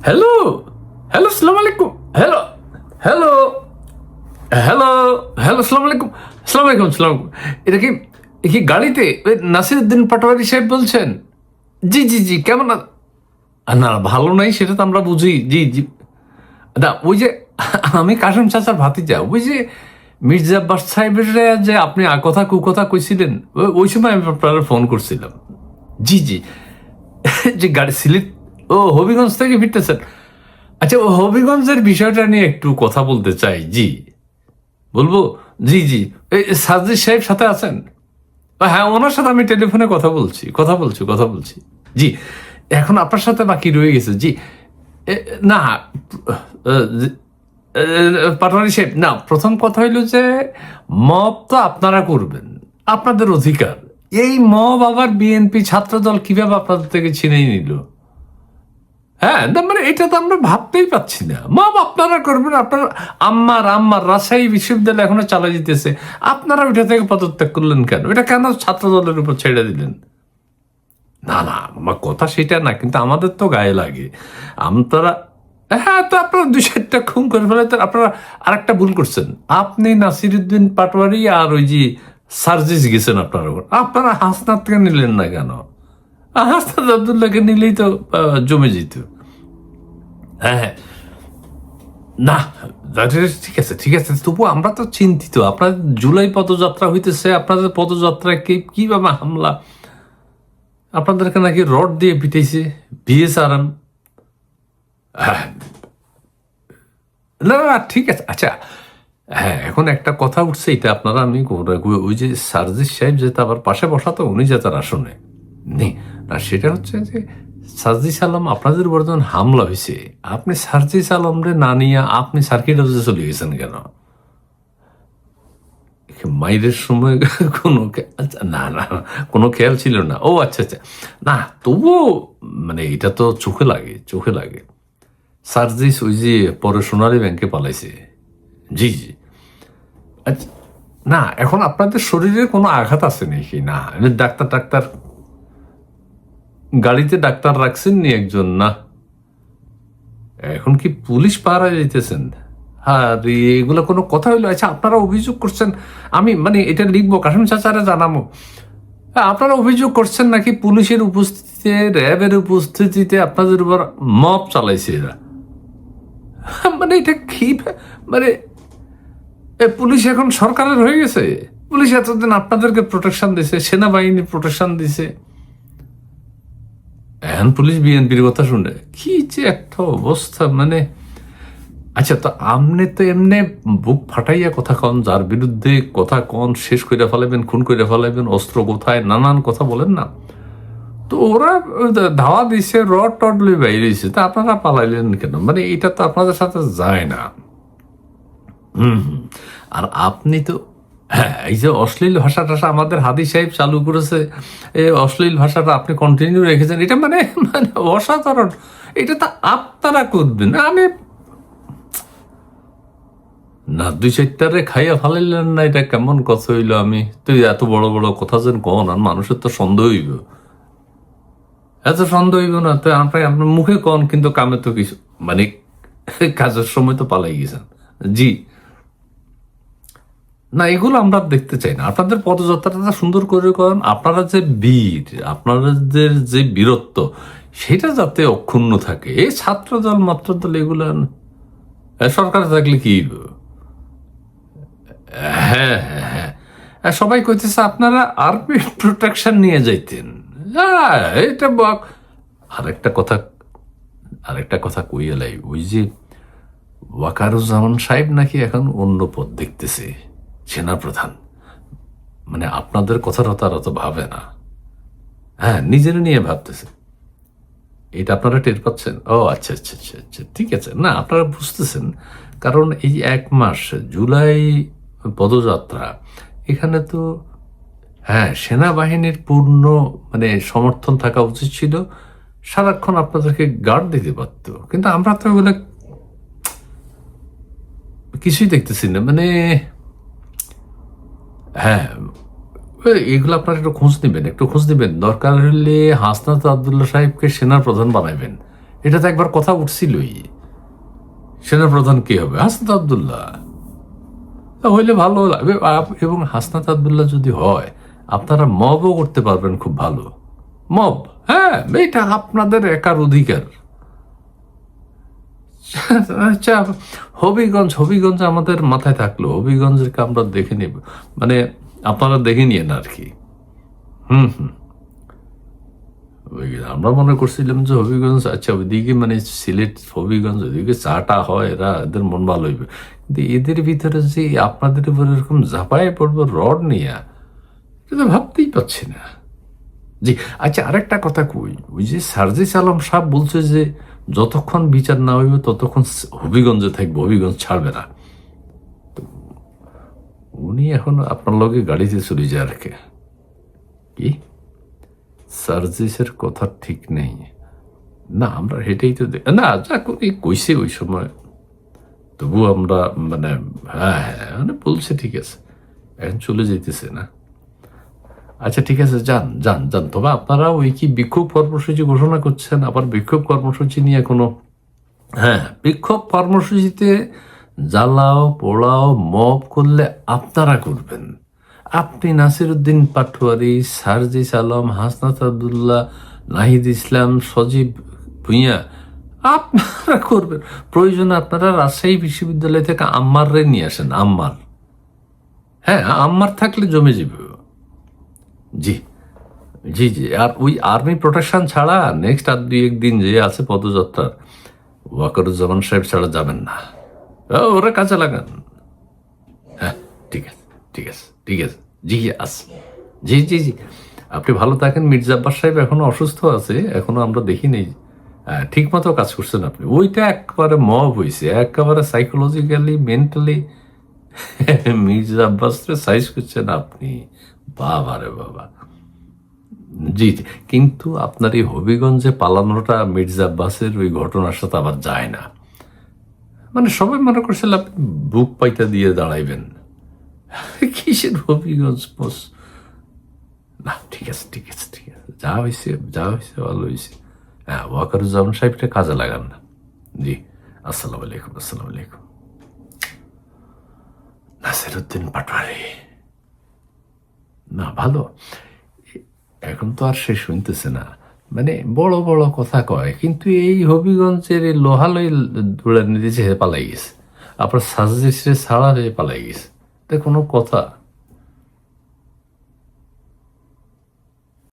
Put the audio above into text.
Hello, hello, সালাম আলাইকুম। Hello, hello, hello, hello, সালাম আলাইকুম। সালাম আলাইকুম, সালাম। এটা কি কি গাড়িতে নাসিরউদ্দিন পাটোয়ারি সাহেব বলছেন? জি, জি, জি। কেমন না, ভালো নাই সেটা তো আমরা বুঝি। জি, জি। না, ওই যে আমি কাশেম চাচার ভাতিজা। ওই যে মির্জা আব্বাস সাহেবের যে আপনি কথা কুকথা কইছিলেন, ওই সময় আমি আপনারা ফোন করছিলাম। জি, জি। যে গাড়ি সিলেট হবিগঞ্জ থেকে ফিরতেছেন। আচ্ছা, ও হবিগঞ্জের বিষয়টা নিয়ে একটু কথা বলতে চাই। জি, বলবো? জি, জি। সাজিদ সাহেব সাথে আছেন? হ্যাঁ, ওনার সাথে আমি টেলিফোনে কথা বলছি। জি, এখন আপনার সাথে বাকি রয়ে গেছে। জি। এ না, আ জি পাটোয়ারি সাহেব, না, ১ম কথা হইল যে মব তো আপনারা করবেন। আপনাদের অধিকার। এই মব আবার বিএনপি ছাত্রদল কিভাবে আপনাদের থেকে ছিনিয়ে নিল? হ্যাঁ, না মানে এটা তো আমরা ভাবতেই পাচ্ছি না। মব আপনারা করবেন, আপনারা আম্মার রাজশাহী বিশ্ববিদ্যালয় এখনো চালাই যেতেছে। আপনারা ওইটা থেকে পদত্যাগ করলেন কেন? এটা কেন ছাত্র দলের উপর ছেড়ে দিলেন? না, না, আমার কথা সেটা না। কিন্তু আমাদের তো গায়ে লাগে। আপনারা হ্যাঁ, তো আপনারা ২-৪ টা খুন করে ফেলে তো আপনারা আরেকটা ভুল করছেন। আপনি নাসিরউদ্দিন পাটোয়ারি আর ওই যে সার্জিস গেছেন আপনার উপর। আপনারা হাসনাতকে নিলেন না কেন? হাসনাত আব্দুল্লাহকে নিলেই তো জমে যেত। হ্যাঁ, হ্যাঁ। না, ঠিক আছে। তবুও আমরা তো চিন্তিত। আপনাদের জুলাই পদযাত্রা হইতেছে। আপনাদের পদযাত্রায় কিভাবে হামলা? আপনাদেরকে নাকি রড দিয়ে পিটাইছে বিএসআরএম। হ্যাঁ, না, ঠিক আছে। আচ্ছা, হ্যাঁ, এখন একটা কথা উঠছে, এটা আপনারা আমি ওই যে সার্জিস সাহেব যেটা আবার পাশে বসা, তো উনি যে তার আসনে নেই। না, সেটা হচ্ছে যে সার্জিস আলম আপনাদের উপর যখন হামলা হয়েছে, আপনি সার্জিস আলমরে না নিয়ে আপনি সার্কিট হাউসে চলে গেছেন কেন? মাইরের সময় কোনো আচ্ছা, না, কোনো খেয়াল ছিল না। ও আচ্ছা। না, তবুও মানে এটা তো চোখে লাগে। সার্জিস ওই যে পরে সোনালী ব্যাংকে পালাইছে। জি, জি। আচ্ছা, না, এখন আপনাদের শরীরে কোনো আঘাত আছে নাকি? না, এমনি ডাক্তার গাড়িতে ডাক্তার রাখছেন নি একজন? না, এখন কি পুলিশ পাহারা দিতেছেন? হ্যাঁ, এগুলো কোনো কথা হইলো? আচ্ছা, আপনারা অভিযোগ করছেন, আমি মানে এটা লিখবো, কাশেম চাচারা জানাবো। হ্যাঁ, আপনারা অভিযোগ করছেন নাকি পুলিশের উপস্থিতিতে, র্যাবের উপস্থিতিতে আপনাদের উপর মব চালাইছে এরা। মানে এটা কি? মানে পুলিশ এখন সরকারের হয়ে গেছে? পুলিশ এতদিন আপনাদেরকে প্রোটেকশন দিছে, সেনাবাহিনী প্রোটেকশন দিছে, এখন পুলিশ বিএনপির কথা শুনে কি যে একটা অবস্থা! মানে আচ্ছা, তো আমনে তো এমনি বুক ফাটাইয়া কথা কন, যার বিরুদ্ধে কথা কন শেষ করে ফেলাবেন, খুন করে ফেলাবেন, অস্ত্র কোথায়, নানান কথা বলেন না। তো ওরা ধাওয়া দিছে, রড টড লই বাইরেছে, তা আপনারা পালাইলেন কেন? মানে এটা তো আপনাদের সাথে যায় না। আর আপনি তো হ্যাঁ, এই যে অশ্লীল ভাষা-টাষা আমাদের হাদি সাহেব চালু করেছে, এই অশ্লীল ভাষাটা আপনি কন্টিনিউ রেখেছেন। এটা মানে অসাধারণ। এটা তো আপনারা করবেন। আমি না, ২-৪ টারে খাইয়া ফালাইলেন না, এটা কেমন কথা হইল? আমি তুই এত বড় কথা যেন কন, আর মানুষের তো সন্দেহ হইব। এত সন্দেহ হইব না তো আপনার মুখে কন, কিন্তু কামে তো কিছু মানে কাজের সময় তো পালাই গেছেন। জি। না, এগুলো আমরা দেখতে চাই না। আপনাদের পদযাত্রাটা সুন্দর করে করেন। আপনারা যে বীর, আপনাদের যে বীরত্ব, সেটা যাতে অক্ষুণ্ণ থাকে। এই ছাত্রদল মাত্রদল এগুলো সরকার থাকলে কি হইব? হ্যাঁ। সবাই কইতেছে আপনারা আর্মি প্রোটেকশন নিয়ে যাইতেন। এটা আরেকটা কথা আরেকটা কথা কইয়া লাই, ওই যে ওয়াকারুজ্জামান সাহেব নাকি এখন অন্য পদ দেখতেছে, সেনাপ্রধান। মানে আপনাদের কথাটা তারা তো ভাবে না। হ্যাঁ, নিজের নিয়ে ভাবতেছে। এটা আপনারা টের পাচ্ছেন? ও আচ্ছা। ঠিক আছে। না, আপনারা বুঝতেছেন। কারণ এই ১ মাস জুলাই পদযাত্রা, এখানে তো হ্যাঁ, সেনাবাহিনীর পূর্ণ মানে সমর্থন থাকা উচিত ছিল। সারাক্ষণ আপনাদেরকে গার্ড দিতে পারত। কিন্তু আমরা তো এগুলো কিছুই দেখতেছি না। মানে হ্যাঁ, এগুলো আপনারা একটু খোঁজ নিবেন। দরকার হলে হাসনাত আব্দুল্লাহ সাহেবকে সেনার প্রধান বানাইবেন। এটা তো একবার কথা উঠছিলই। সেনাপ্রধান কে হবে? হাসনাত আবদুল্লাহ হইলে ভালো লাগবে। এবং হাসনাত আবদুল্লাহ যদি হয়, আপনারা মবও করতে পারবেন খুব ভালো। মব, হ্যাঁ, এটা আপনাদের একার অধিকার। আচ্ছা, হবিগঞ্জ আমাদের মাথায় থাকলো, হবিগঞ্জকে আমরা দেখে নিব, মানে আপনারা দেখে নিয়েন আর কি। আমরা মনে করছিলাম যে হবিগঞ্জ, আচ্ছা ওইদিকে মানে সিলেট হবিগঞ্জ ওইদিকে চাটা হয়, এদের মন ভালো হইবে, কিন্তু এদের ভিতরে যে আপনাদের উপর এরকম ঝাঁপায় পড়বো রড নিয়ে, এটা ভাবতেই পাচ্ছি না। জি, আচ্ছা, আরেকটা কথা কই, ওই যে সার্জিস আলম সাহেব বলছে যে যতক্ষণ বিচার না হইবে ততক্ষণ হবিগঞ্জে থাকবে, হবিগঞ্জ ছাড়বে না। তো উনি এখন আপনার লগে গাড়িতে চলে যায় রাখে কি? সার্জিসের কথা ঠিক নেই না, আমরা হেঁটেই তো না, যা করি কইছে ওই সময়, তবু আমরা মানে মানে বলছে ঠিক আছে, এখন চলে যেতেছে না। আচ্ছা ঠিক আছে, যান যান যান, তবে আপনারা ওই কি বিক্ষোভ কর্মসূচি ঘোষণা করছেন? আবার বিক্ষোভ কর্মসূচি নিয়ে কোনো, হ্যাঁ, বিক্ষোভ কর্মসূচিতে জ্বালাও পোড়াও মব করলে আপনারা করবেন। আপনি নাসিরউদ্দিন পাটোয়ারি, সার্জিস আলম, হাসনাত আবদুল্লাহ, নাহিদ ইসলাম, সজীব ভুঁইয়া, আপনারা করবেন। প্রয়োজনে আপনারা রাজশাহী বিশ্ববিদ্যালয় থেকে আম্মাররে নিয়ে আসেন, আম্মার, হ্যাঁ, আম্মার থাকলে জমে যাবে। জি জি জি, আর ওই আর্মি প্রোটেকশন ছাড়া নেক্সট আর দুই একদিন যে আছে পদযাত্রার, ওয়াকারুজ্জামান সাহেব ছাড়া যাবেন না। ওরা কাজে লাগান। হ্যাঁ, ঠিক আছে ঠিক আছে ঠিক আছে, জি আস, জি জি জি, আপনি ভালো থাকেন। মির্জা আব্বাস সাহেব এখনো অসুস্থ আছে, এখনো আমরা দেখি নেই। ঠিক মতো কাজ করছেন আপনি। ওইটা একেবারে মব হয়েছে, একেবারে সাইকোলজিক্যালি মেন্টালি মির্জা আব্বাসকে সাইজ করছেন আপনি। বাবা রে বাবা। জি জি, কিন্তু আপনার এই হবিগঞ্জে পালানোটা মির্জা আব্বাসের ওই ঘটনার সাথে আবার যায় না। মানে সবাই মনে করছিল আপনি বুক পাইতা দিয়ে দাঁড়াইবেন, কিসের হবিগঞ্জ পোস। না, ঠিক আছে ঠিক আছে ঠিক আছে, যা হয়েছে ভালো হয়েছে। হ্যাঁ, ওয়াকারুজ্জামান সাহেবটা কাজে লাগান না। জি, আসসালামু আলাইকুম, আসসালামু আলাইকুম। নাসিরউদ্দিন পাটোয়ারি না ভালো, এখন তো আর সে শুনতেছে না, মানে বড় বড় কথা কয়, কিন্তু এই হবিগঞ্জের এই লোহালয় দৌড়ে নিতেছে, পালাই গেছে। আপনার সাজেশে ছাড়া হয়ে পালাই গেছে, এটা কোনো কথা?